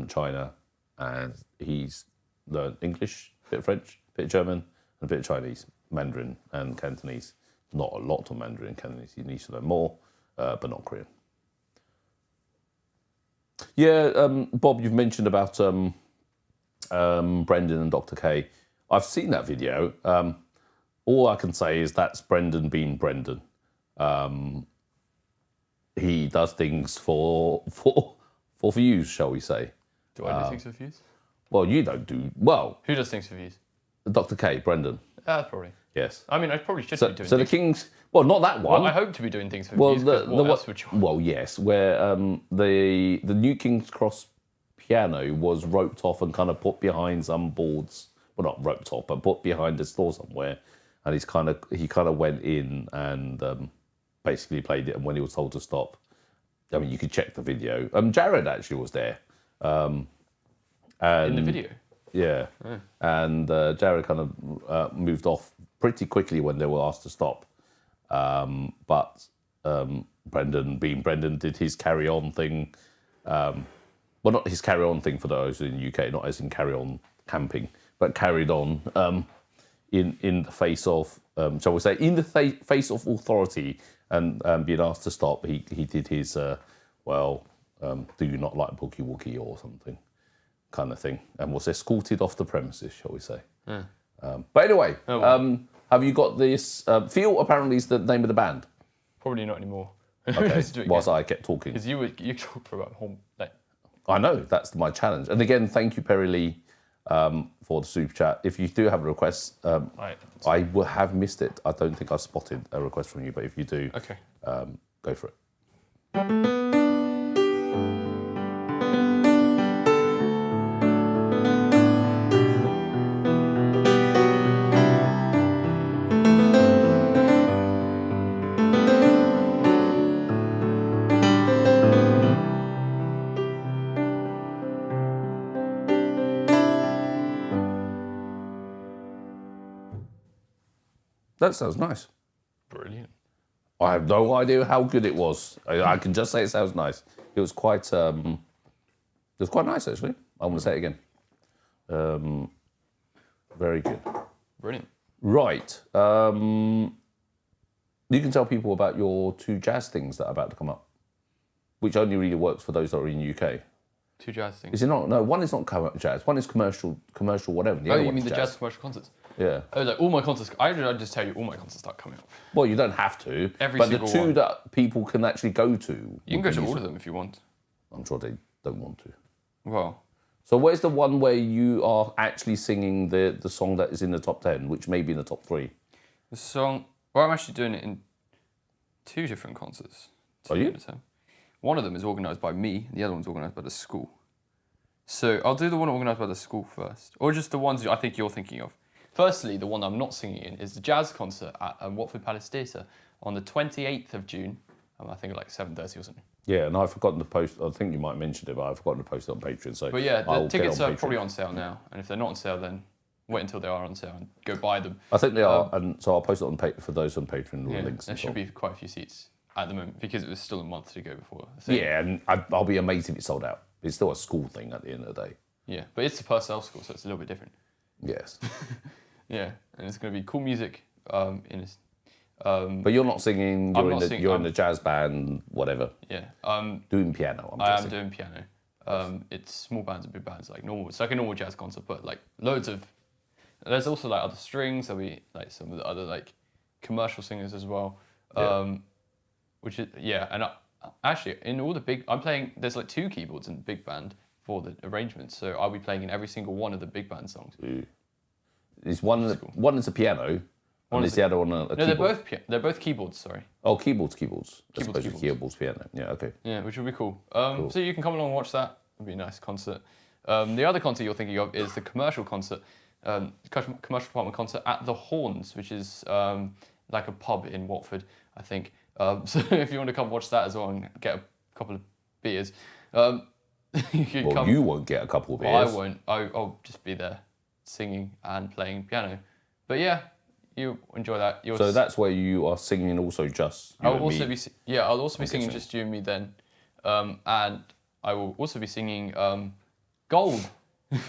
China. And he's learned English, a bit of French, a bit of German, and a bit of Chinese, Mandarin and Cantonese. Not a lot of Mandarin and Cantonese. He needs to learn more, but not Korean. Yeah, Bob, you've mentioned about Brendan and Dr. K. I've seen that video. All I can say is that's Brendan being Brendan. He does things for views, shall we say. Do I do things for views? Well, you don't do... Well... Who does things for views? Dr. K, Brendan. Probably. Yes. I mean, I probably should be doing So the King's... Well, not that one. Well, I hope to be doing things for views. What else would you want? Well, yes, where the new King's Cross piano was roped off and kind of put behind some boards. Well, not roped off, but put behind a store somewhere. And he kind of went in and basically played it. And when he was told to stop, I mean, you could check the video. Jared actually was there. And in the video? Yeah. Oh. And Jared kind of moved off pretty quickly when they were asked to stop. But Brendan, being Brendan, did his carry-on thing. Well, not his carry-on thing for those in the UK, not as in carry-on camping, but carried on in the face of, shall we say, in the face of authority and being asked to stop. He did his, do you not like Boogie Woogie or something kind of thing, and was escorted off the premises, shall we say. Yeah. But anyway, have you got this? Feel apparently is the name of the band. Probably not anymore. Okay, whilst I kept talking. Because you talked for about home. I know, that's my challenge. And again, thank you, Perry Lee, for the super chat. If you do have a request, I will have missed it. I don't think I spotted a request from you, but if you do, go for it. That sounds nice. Brilliant. I have no idea how good it was. I can just say it sounds nice. It was quite nice, actually. I want to say it again. Very good. Brilliant. Right. You can tell people about your 2 jazz things that are about to come up, which only really works for those that are in the UK. 2 jazz things. Is it not? No, one is not jazz. One is commercial whatever. The other You one mean is the jazz commercial concerts? Yeah. Oh, like all my concerts. I just tell you, all my concerts start coming up. Well, you don't have to. But the 2 that people can actually go to. You can go to all of them if you want. I'm sure they don't want to. Well. So where's the one where you are actually singing the song that is in the top 10, which may be in the top 3? The song. Well, I'm actually doing it in 2 different concerts. Are you? One of them is organised by me, and the other one's organised by the school. So I'll do the one organised by the school first, or just the ones I think you're thinking of. Firstly, the one I'm not singing in is the jazz concert at Watford Palace Theatre on the 28th of June. I think at like 7:30 or something. Yeah, and I've forgotten to post. I think you might have mentioned it, but I've forgotten to post it on Patreon. So, but yeah, the tickets are probably on sale now, and if they're not on sale, then wait until they are on sale and go buy them. I think they are, and so I'll post it on for those on Patreon. Yeah, links. There should be quite a few seats at the moment because it was still a month to go before. Yeah, and I'll be amazed if it's sold out. It's still a school thing at the end of the day. Yeah, but it's the Purcell School, so it's a little bit different. Yes. Yeah, and it's going to be cool music. But you're not singing. You're in the jazz band, whatever. Yeah. Doing piano. I am doing piano. It's small bands and big bands, like normal. It's like a normal jazz concert, but like loads of. There's also like other strings. There'll be like some of the other like commercial singers as well. Which is and actually in all the big, I'm playing. There's like 2 keyboards in the big band for the arrangements, so I'll be playing in every single one of the big band songs. Is one is a piano. One is the other one a keyboard? They're both keyboards. Sorry. Oh, keyboards. Keyboards. Piano. Yeah, okay. Yeah, which will be cool. So you can come along and watch that. It'll be a nice concert. The other concert you're thinking of is the commercial concert, commercial department concert at the Horns, which is like a pub in Watford, I think. So if you want to come watch that as well and get a couple of beers, you can come. You won't get a couple of beers. I won't. I'll just be there singing and playing piano. But yeah. You enjoy that. So that's where you are singing also just you I'll and also me. I'll also be singing just you and me then. And I will also be singing Gold.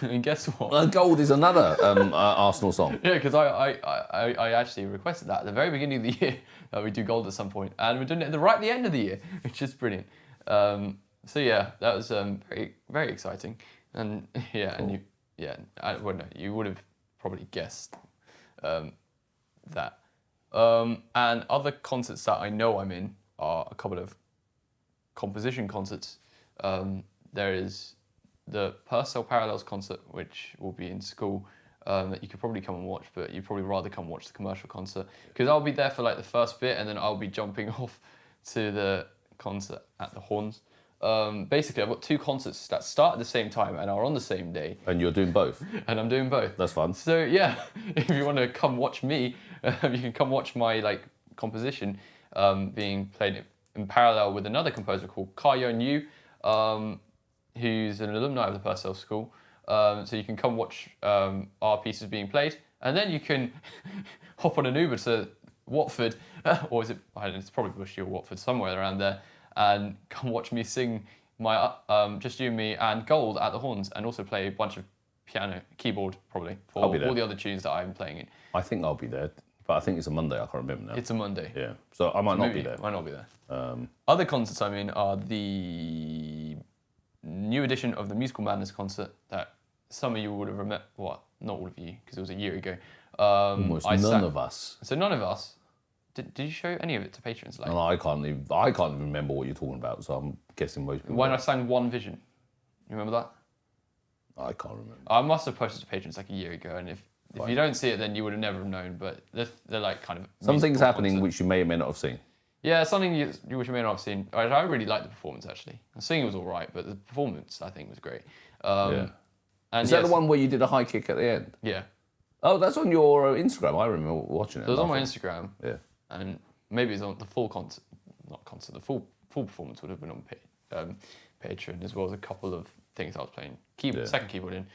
And guess what? Gold is another Arsenal song. Yeah, because I actually requested that at the very beginning of the year that we do Gold at some point. And we're doing it at the end of the year, which is brilliant. So yeah, that was very, very exciting. And yeah, cool. And you would have probably guessed that. And other concerts that I know I'm in are a couple of composition concerts. There is the Purcell Parallels concert, which will be in school, that you could probably come and watch, but you'd probably rather come watch the commercial concert, because I'll be there for like the first bit, and then I'll be jumping off to the concert at the Horns. Basically, I've got 2 concerts that start at the same time and are on the same day. And you're doing both? And I'm doing both. That's fun. So yeah, if you want to come watch me, you can come watch my composition being played in parallel with another composer called Ka-Yeon Yu, who's an alumni of the Purcell School. So you can come watch our pieces being played, and then you can hop on an Uber to Watford, or is it? I don't know, it's probably Bushy or Watford, somewhere around there, and come watch me sing my Just You and Me and Gold at the Horns, and also play a bunch of keyboard probably for all the other tunes that I'm playing in. I think I'll be there, but I think it's a Monday. I can't remember now. It's a Monday. Yeah, so I might not be there. Might not be there. Other concerts I'm in are the new edition of the Musical Madness concert that some of you would have remembered. Well, not all of you, because it was a year ago. Almost none of us. So none of us. Did you show any of it to patrons? No, I can't even remember what you're talking about, so I'm guessing most people. When I sang One Vision. You remember that? I can't remember. I must have posted to patrons like a year ago, and if you don't see it, then you would have never known, but they're like kind of... Something's happening which you may or may not have seen. Yeah, something which you may not have seen. I really liked the performance, actually. The singing was all right, but the performance, I think, was great. Yeah. And is that the one where you did a high kick at the end? Yeah. Oh, that's on your Instagram. I remember watching it. It was on my Instagram. Yeah. And maybe it's on the full concert, the full performance would have been on Patreon, as well as a couple of things I was playing second keyboard in.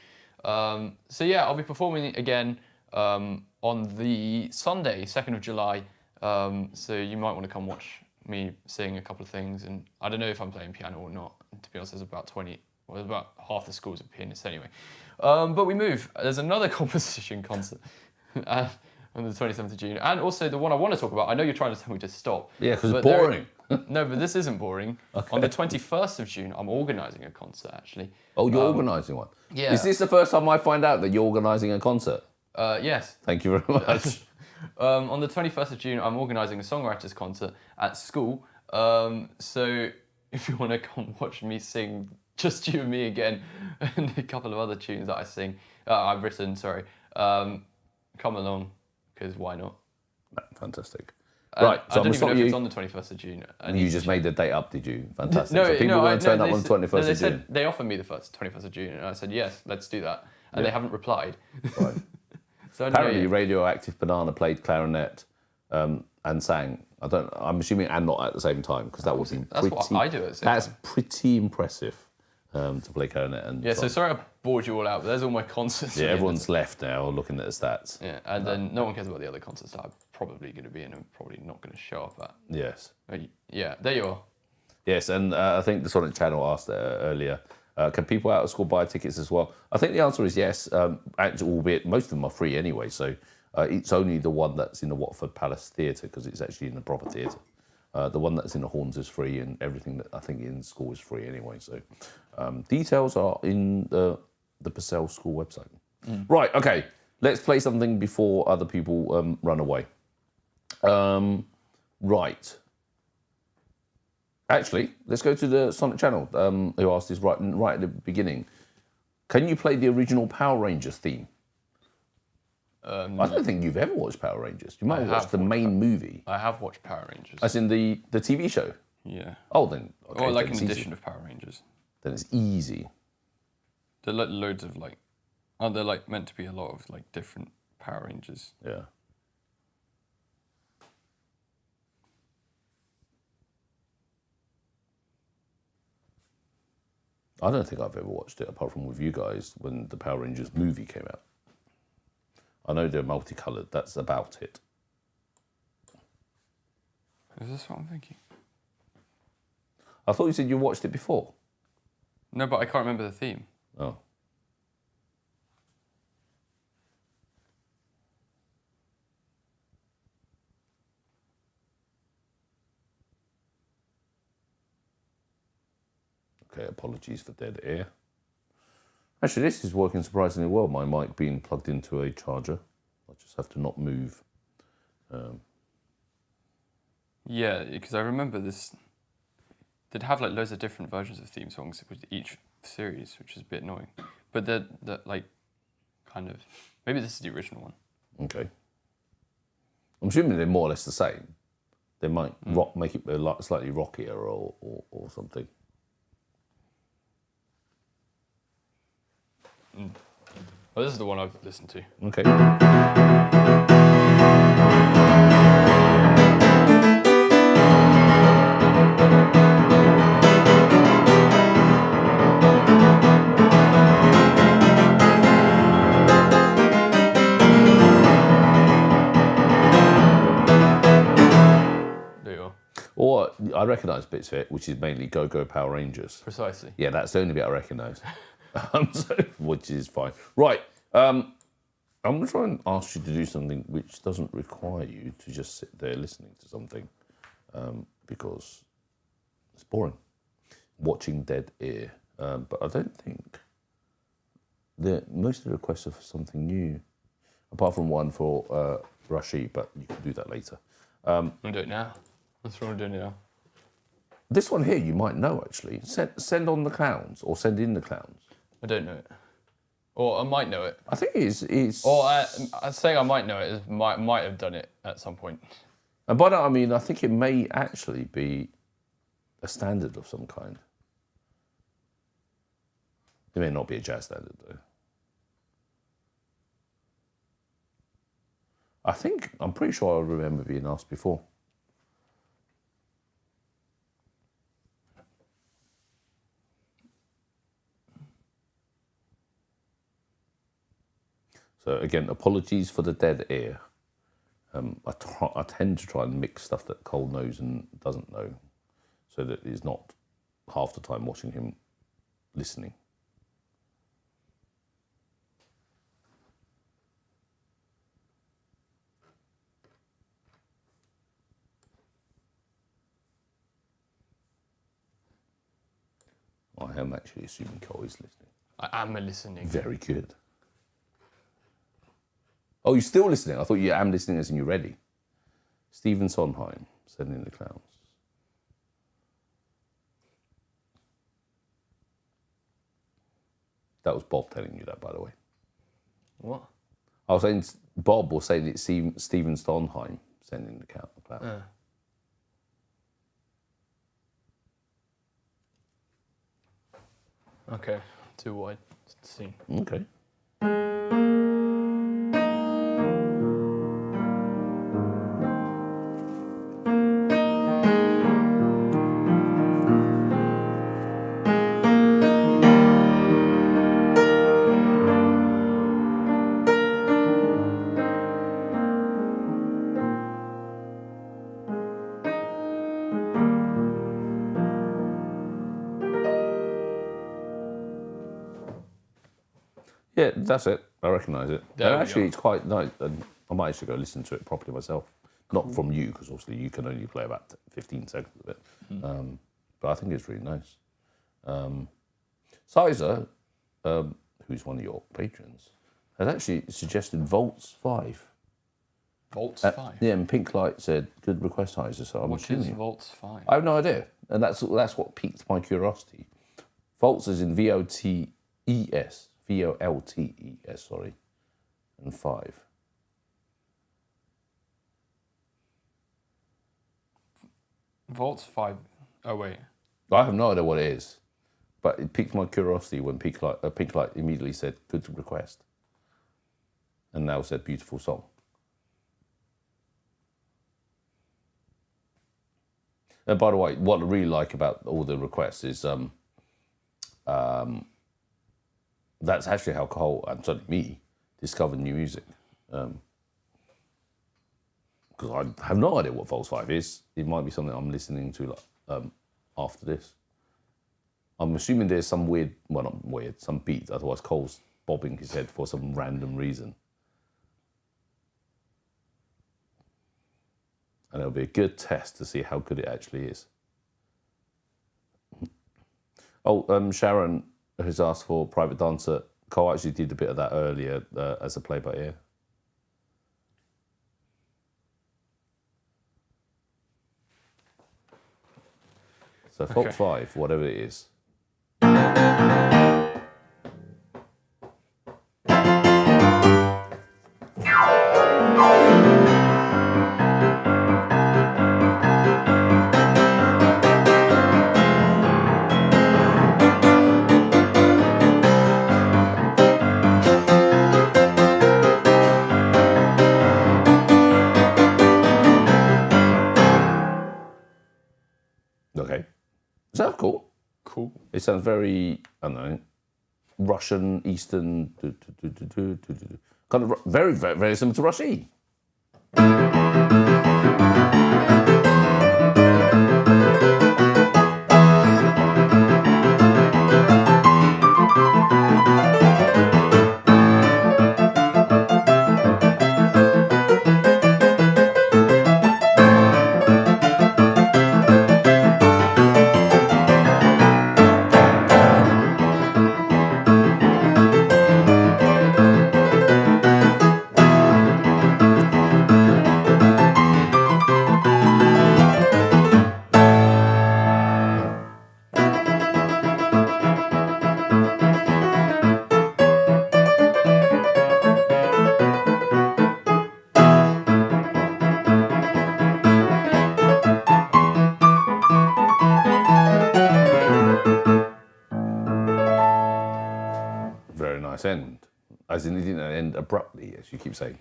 So yeah, I'll be performing again on the Sunday, 2nd of July. So you might want to come watch me sing a couple of things. And I don't know if I'm playing piano or not. To be honest, there's about about half the schools are pianists anyway. But we move. There's another composition concert on the 27th of June. And also the one I want to talk about. I know you're trying to tell me to stop. Yeah, because it's boring. No, but this isn't boring. Okay. On the 21st of June, I'm organising a concert, actually. Oh, you're organising one? Yeah. Is this the first time I find out that you're organising a concert? Yes. Thank you very much. On the 21st of June, I'm organising a songwriters concert at school. So if you want to come watch me sing Just You and Me Again and a couple of other tunes that I sing, I've written, come along, because why not? Fantastic. Right, so I don't even know if it's on the 21st of June. You just made the date up, did you? Fantastic. No, so people are going to turn up on the 21st of June. They offered me the 21st of June, and I said, yes, let's do that. And they haven't replied. Right. So apparently, Radioactive Banana played clarinet and sang. I'm assuming, and not at the same time, because that would be That's what I do at the same That's time. pretty impressive to play clarinet. And so sorry I bored you all out, but there's all my concerts. Yeah, everyone's left now looking at the stats. Yeah, and then no one cares about the other concerts that I'm probably going to be in and probably not going to show up at. Yes. Yeah, there you are. Yes, and I think the Sonic channel asked earlier, can people out of school buy tickets as well? I think the answer is yes, actually, albeit most of them are free anyway, so it's only the one that's in the Watford Palace Theatre, because it's actually in the proper theatre. The one that's in the Horns is free, and everything that I think in school is free anyway. So details are in the Purcell School website. Right, okay, let's play something before other people run away. Right. Actually, let's go to the Sonic channel, who asked this right at the beginning. Can you play the original Power Rangers theme? I don't think you've ever watched Power Rangers. You might have watched the main movie. I have watched Power Rangers. As in the TV show? Yeah. Oh, then. Okay, or like an edition of Power Rangers. Then it's easy. There are like loads of aren't there like meant to be a lot of like different Power Rangers? Yeah. I don't think I've ever watched it, apart from with you guys, when the Power Rangers movie came out. I know they're multicoloured, that's about it. Is this what I'm thinking? I thought you said you watched it before. No, but I can't remember the theme. Oh. Okay, apologies for dead air. Actually, this is working surprisingly well, my mic being plugged into a charger. I just have to not move. Yeah, because I remember this. They'd have like loads of different versions of theme songs with each series, which is a bit annoying. But they're like kind of, maybe this is the original one. Okay. I'm assuming they're more or less the same. They might make it slightly rockier or something. Well, this is the one I've listened to. Okay. There you are. Or I recognise bits of it, which is mainly Go Go Power Rangers. Precisely. Yeah, that's the only bit I recognise. Which is fine. Right. I'm going to try and ask you to do something which doesn't require you to just sit there listening to something, because it's boring. Watching dead air. But I don't think most of the requests are for something new, apart from one for Rashi, but you can do that later. I'm going to do it now. That's what I'm doing now. This one here you might know, actually. Send on the clowns, or send in the clowns. I don't know it. Or I might know it. I think it's... Or I'd say I might know it. Is might have done it at some point. And by that I mean, I think it may actually be a standard of some kind. It may not be a jazz standard, though. I'm pretty sure I remember being asked before. So again, apologies for the dead ear. I tend to try and mix stuff that Cole knows and doesn't know, so that it's not half the time watching him listening. I am actually assuming Cole is listening. I am listening. Very good. Oh, you're still listening? I thought you am listening as in you're ready. Stephen Sondheim, Sending the Clowns. That was Bob telling you that, by the way. What? I was saying Bob was saying it's Stephen Sondheim, Sending the Clowns. Okay, too wide. Let's see. Okay. Yeah, that's it. I recognise it. There And we actually, go. it's quite nice. And I might actually go listen to it properly myself. Not from you, because obviously you can only play about 15 seconds of it. But I think it's really nice. Sizer, who's one of your patrons, had actually suggested Volts 5. Volts 5? Yeah, and Pink Light said, good request, Sizer. So I'm What is assuming. Volts 5? I have no idea. And that's what piqued my curiosity. Volts is in VOLTES, sorry, and 5. Volts 5. Oh, wait. I have no idea what it is, but it piqued my curiosity when Pink Light immediately said, good request. And now said, beautiful song. And by the way, what I really like about all the requests is that's actually how Cole, and certainly me, discovered new music. Because I have no idea what Volts 5 is. It might be something I'm listening to after this. I'm assuming there's some weird, well, not weird, some beat, otherwise Cole's bobbing his head for some random reason. And it'll be a good test to see how good it actually is. Oh, Sharon has asked for Private Dancer. Cole actually did a bit of that earlier as a play-by-ear. So Volts 5, whatever it is. Okay. Sounds cool. Cool. It sounds very, I don't know, Russian, Eastern, kind of very, very, very similar to Rushy. Very nice end. As in, it didn't end abruptly, as you keep saying.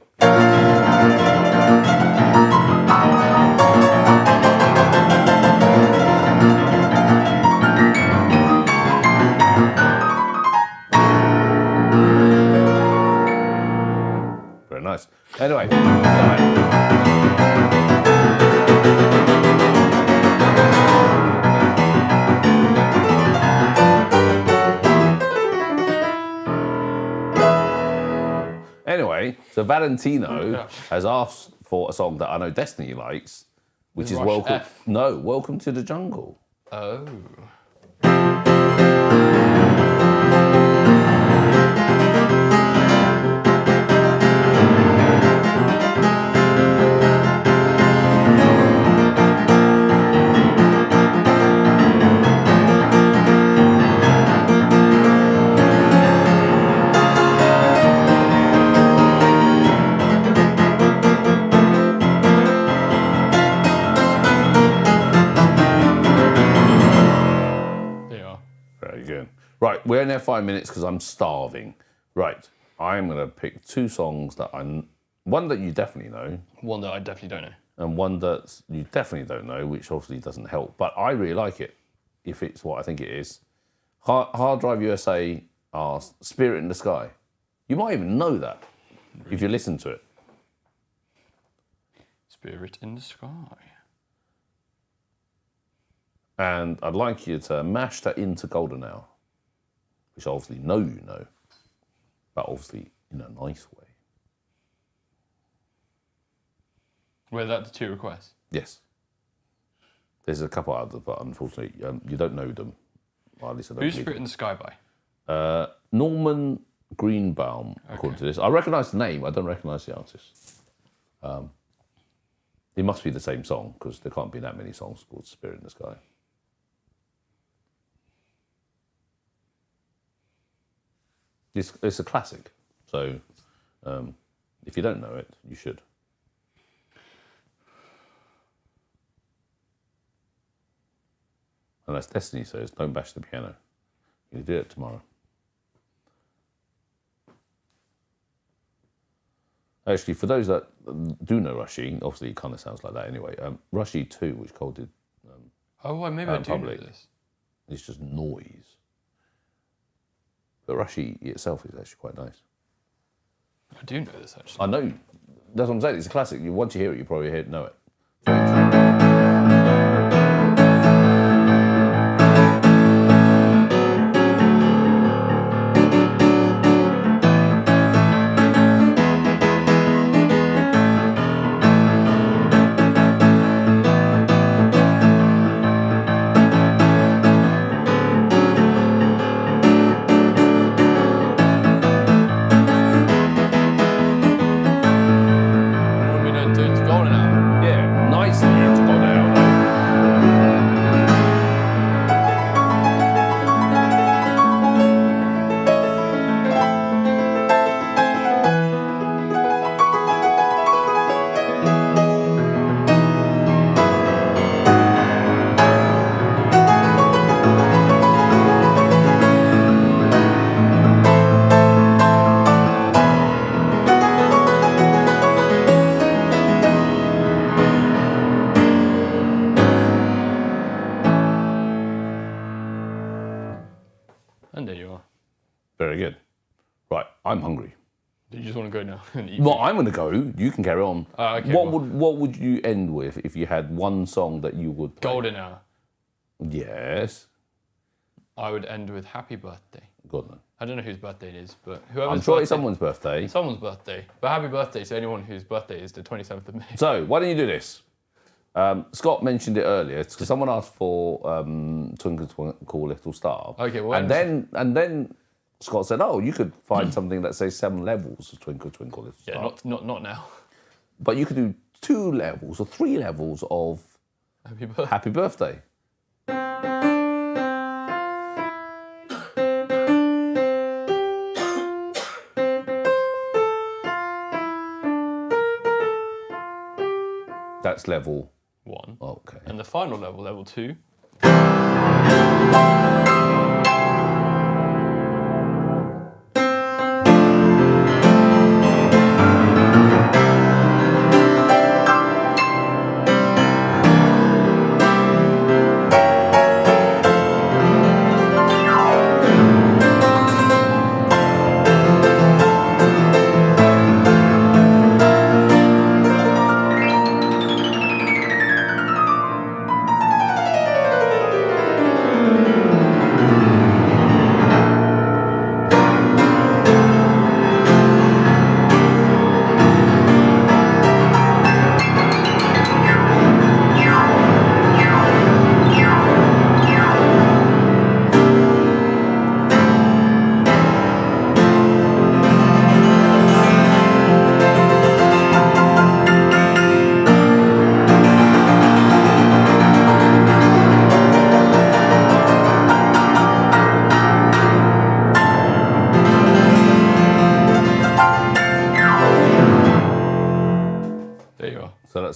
Anyway, so, anyway, so Valentino has asked for a song that I know Destiny likes, which is Rush Welcome. F. No, Welcome to the Jungle. Oh. Very good. Right, we're in there 5 minutes because I'm starving. Right, I'm going to pick 2 songs that one that you definitely know. One that I definitely don't know. And one that you definitely don't know, which obviously doesn't help. But I really like it, if it's what I think it is. Hard Drive USA are Spirit in the Sky. You might even know that if you listen to it. Spirit in the Sky. And I'd like you to mash that into Golden Hour, which I obviously know you know, but obviously in a nice way. Were that the 2 requests? Yes. There's a couple others, but unfortunately you don't know them. Well, at least I don't Who's believe Spirit in the Sky by? Norman Greenbaum, according to this. I recognise the name, I don't recognise the artist. It must be the same song, because there can't be that many songs called Spirit in the Sky. It's a classic, so if you don't know it, you should. And as Destiny says, don't bash the piano. You can do it tomorrow. Actually, for those that do know Rushy, obviously it kind of sounds like that anyway. Rushy 2, which Cole did. Maybe I do know this. It's just noise. But Rushy itself is actually quite nice. I do know this, actually. I know. That's what I'm saying. It's a classic. Once you hear it, you probably know it. And there you are. Very good. Right, I'm hungry. Do you just want to go now and eat? Well, I'm going to go. You can carry on. Okay, what would you end with if you had one song that you would play? Golden Hour. Yes. I would end with Happy Birthday. God no. I don't know whose birthday it is, but whoever's I'm sure birthday, it's someone's birthday. Someone's birthday. But happy birthday to anyone whose birthday is the 27th of May. So, why don't you do this? Scott mentioned it earlier because someone asked for Twinkle Twinkle Little Star. Okay, well, and then Scott said, "Oh, you could find something that says 7 levels of Twinkle Twinkle Little Star." Yeah, not now. But you could do 2 levels or 3 levels of Happy Birthday. That's level 1. Okay. And the final level, level 2.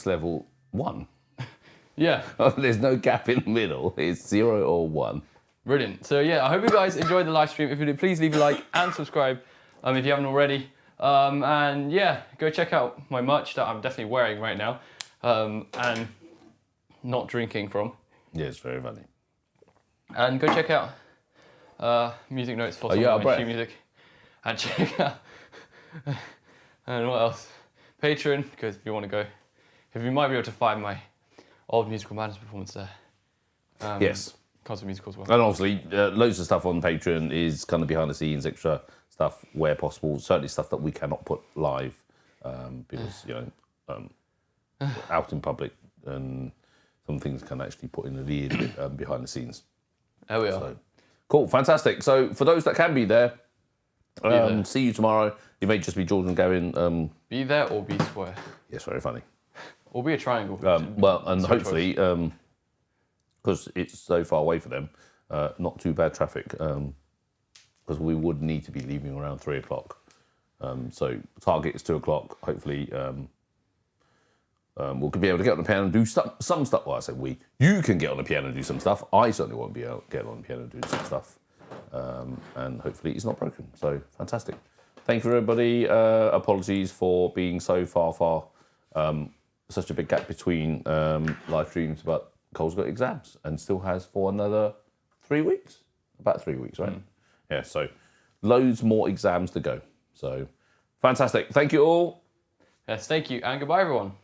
just level 1. Yeah. There's no gap in the middle. It's 0 or 1. Brilliant. So yeah, I hope you guys enjoyed the live stream. If you did, please leave a like and subscribe if you haven't already. And yeah, go check out my merch that I'm definitely wearing right now and not drinking from. Yeah, it's very funny. And go check out music notes for some of my sheet music. And check out, and what else? Patreon, because if you want to go, if you might be able to find my old musical madness performance there. Yes. Concert musical as well. And obviously, loads of stuff on Patreon is kind of behind the scenes, extra stuff where possible. Certainly stuff that we cannot put live because, out in public and some things can actually put in a little bit behind the scenes. There we are. So, cool, fantastic. So for those that can be there, see you tomorrow. It may just be Jordan going. Be there or be square. Yes, very funny. Or be a triangle. Well, and hopefully, because it's so far away for them, not too bad traffic, because we would need to be leaving around 3 o'clock. So target is 2 o'clock. Hopefully, we'll be able to get on the piano and do some stuff. Well, I say we. You can get on the piano and do some stuff. I certainly won't be able to get on the piano and do some stuff. And hopefully it's not broken. So fantastic. Thank you, everybody. Apologies for being so far, such a big gap between live streams, but Cole's got exams and still has for another 3 weeks. About 3 weeks, right? Yeah, so loads more exams to go. So fantastic. Thank you all. Yes, thank you. And goodbye, everyone.